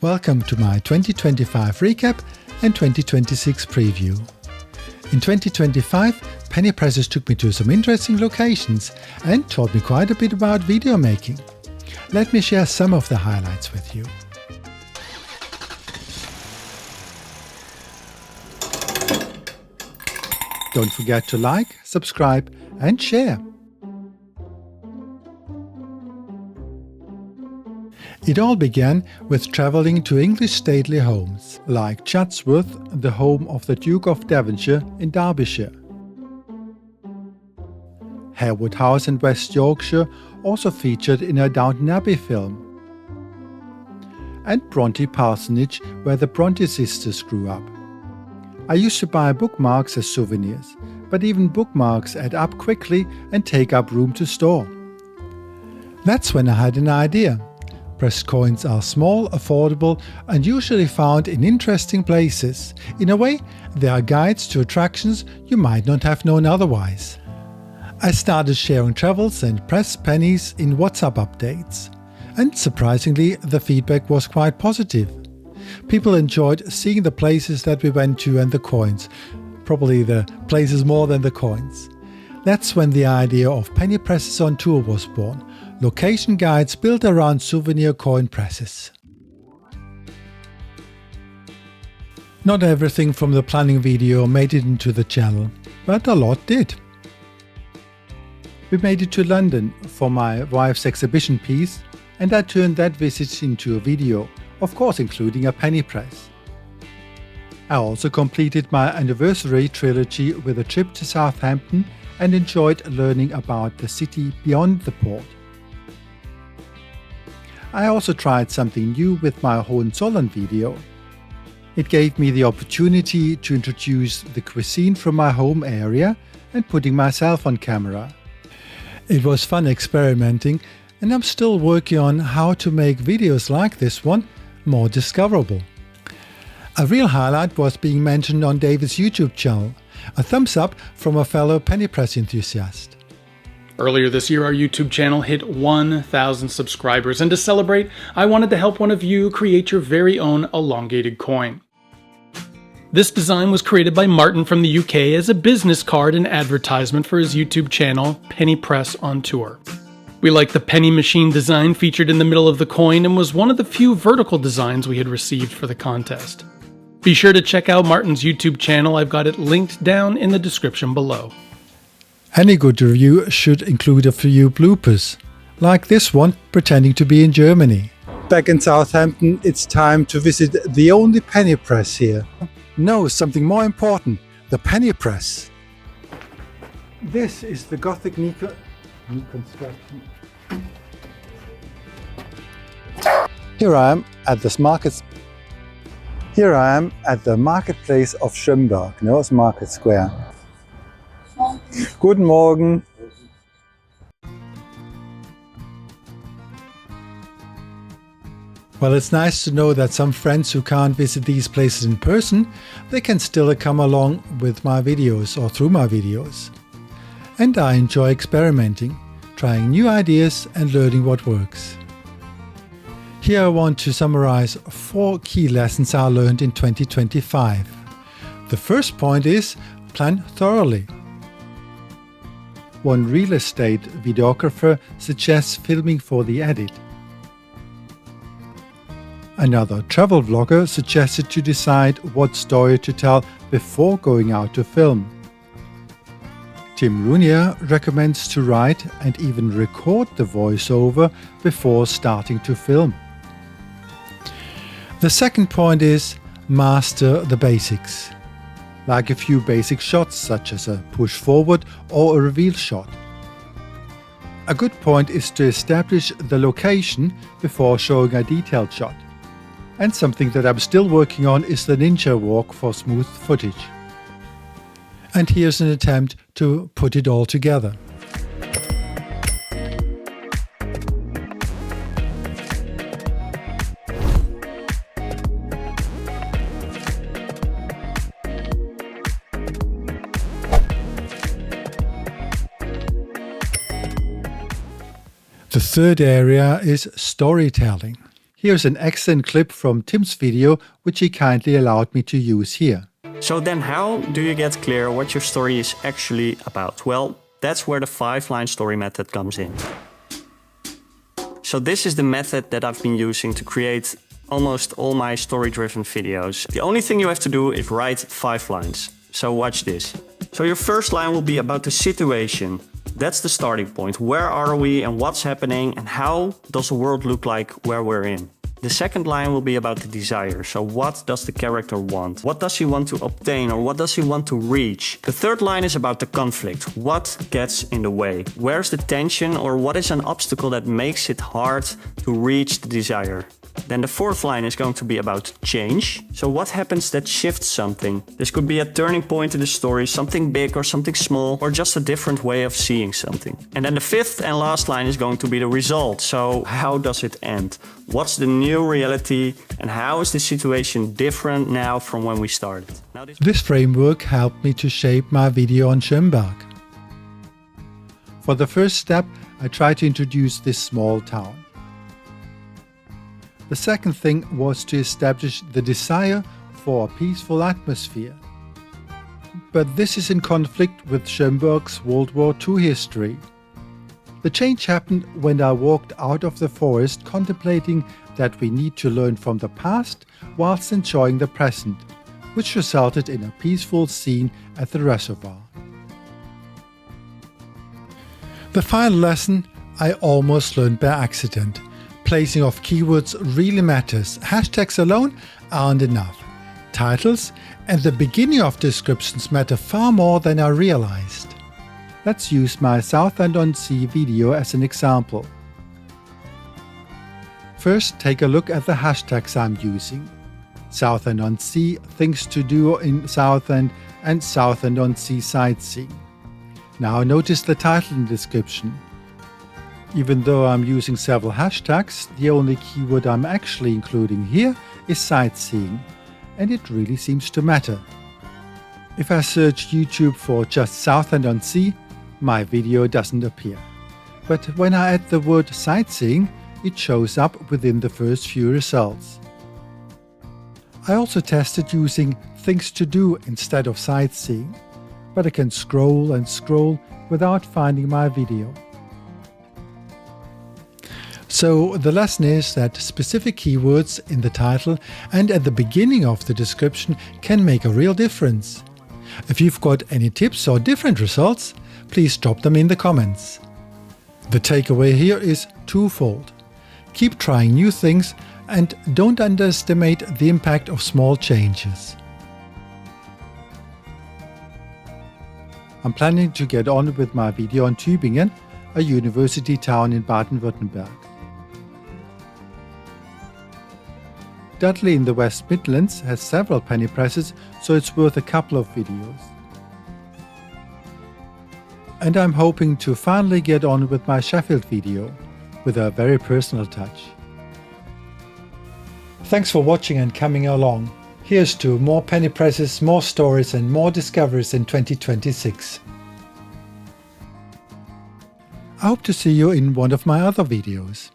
Welcome to my 2025 recap and 2026 preview. In 2025, penny presses took me to some interesting locations and taught me quite a bit about video making. Let me share some of the highlights with you. Don't forget to like, subscribe and share. It all began with travelling to English stately homes, like Chatsworth, the home of the Duke of Devonshire in Derbyshire. Harewood House in West Yorkshire, also featured in a Downton Abbey film. And Bronte Parsonage, where the Bronte sisters grew up. I used to buy bookmarks as souvenirs, but even bookmarks add up quickly and take up room to store. That's when I had an idea. Pressed coins are small, affordable and usually found in interesting places. In a way, they are guides to attractions you might not have known otherwise. I started sharing travels and pressed pennies in WhatsApp updates. And surprisingly, the feedback was quite positive. People enjoyed seeing the places that we went to and the coins. Probably the places more than the coins. That's when the idea of Penny Presses on Tour was born. Location guides built around souvenir coin presses. Not everything from the planning video made it into the channel, but a lot did. We made it to London for my wife's exhibition piece, and I turned that visit into a video, of course including a penny press. I also completed my anniversary trilogy with a trip to Southampton and enjoyed learning about the city beyond the port. I also tried something new with my Hohenzollern video. It gave me the opportunity to introduce the cuisine from my home area and putting myself on camera. It was fun experimenting, and I'm still working on how to make videos like this one more discoverable. A real highlight was being mentioned on David's YouTube channel. A thumbs up from a fellow penny press enthusiast. Earlier this year, our YouTube channel hit 1,000 subscribers, and to celebrate, I wanted to help one of you create your very own elongated coin. This design was created by Martin from the UK as a business card and advertisement for his YouTube channel, Penny Press on Tour. We liked the penny machine design featured in the middle of the coin and was one of the few vertical designs we had received for the contest. Be sure to check out Martin's YouTube channel, I've got it linked down in the description below. Any good review should include a few bloopers, like this one pretending to be in Germany. Back in Southampton, it's time to visit the only penny press here. No, something more important, the penny press. This is the Gothic reconstruction. Here I am at the marketplace of Schönberg, it's Market Square. Guten Morgen. Well, it's nice to know that some friends who can't visit these places in person, they can still come along with my videos or through my videos. And I enjoy experimenting, trying new ideas and learning what works. Here I want to summarize 4 key lessons I learned in 2025. The first point is plan thoroughly. One real estate videographer suggests filming for the edit. Another travel vlogger suggested to decide what story to tell before going out to film. Tim Runier recommends to write and even record the voiceover before starting to film. The second point is master the basics. Like a few basic shots such as a push forward or a reveal shot. A good point is to establish the location before showing a detailed shot. And something that I'm still working on is the ninja walk for smooth footage. And here's an attempt to put it all together. The third area is storytelling. Here's an excellent clip from Tim's video, which he kindly allowed me to use here. So then how do you get clear what your story is actually about? Well, that's where the 5-line story method comes in. So this is the method that I've been using to create almost all my story-driven videos. The only thing you have to do is write 5 lines. So watch this. So your first line will be about the situation. That's the starting point. Where are we and what's happening and how does the world look like where we're in? The second line will be about the desire. So what does the character want? What does he want to obtain or what does he want to reach? The third line is about the conflict. What gets in the way? Where's the tension or what is an obstacle that makes it hard to reach the desire? Then the fourth line is going to be about change. So what happens that shifts something? This could be a turning point in the story, something big or something small, or just a different way of seeing something. And then the fifth and last line is going to be the result. So how does it end? What's the new reality and how is the situation different now from when we started? This framework helped me to shape my video on Schönberg. For the first step, I tried to introduce this small town. The second thing was to establish the desire for a peaceful atmosphere. But this is in conflict with Schönberg's World War II history. The change happened when I walked out of the forest contemplating that we need to learn from the past whilst enjoying the present, which resulted in a peaceful scene at the reservoir. The final lesson I almost learned by accident. Placing of keywords really matters. Hashtags alone aren't enough. Titles and the beginning of descriptions matter far more than I realized. Let's use my Southend-on-Sea video as an example. First, take a look at the hashtags I'm using. Southend-on-Sea, things to do in Southend, and Southend-on-Sea sightseeing. Now notice the title and description. Even though I'm using several hashtags, the only keyword I'm actually including here is sightseeing, and it really seems to matter. If I search YouTube for just Southend-on-Sea, my video doesn't appear. But when I add the word sightseeing, it shows up within the first few results. I also tested using things to do instead of sightseeing, but I can scroll and scroll without finding my video. So the lesson is that specific keywords in the title and at the beginning of the description can make a real difference. If you've got any tips or different results, please drop them in the comments. The takeaway here is twofold. Keep trying new things and don't underestimate the impact of small changes. I'm planning to get on with my video on Tübingen, a university town in Baden-Württemberg. Dudley in the West Midlands has several penny presses, so it's worth a couple of videos. And I'm hoping to finally get on with my Sheffield video, with a very personal touch. Thanks for watching and coming along. Here's to more penny presses, more stories and more discoveries in 2026. I hope to see you in one of my other videos.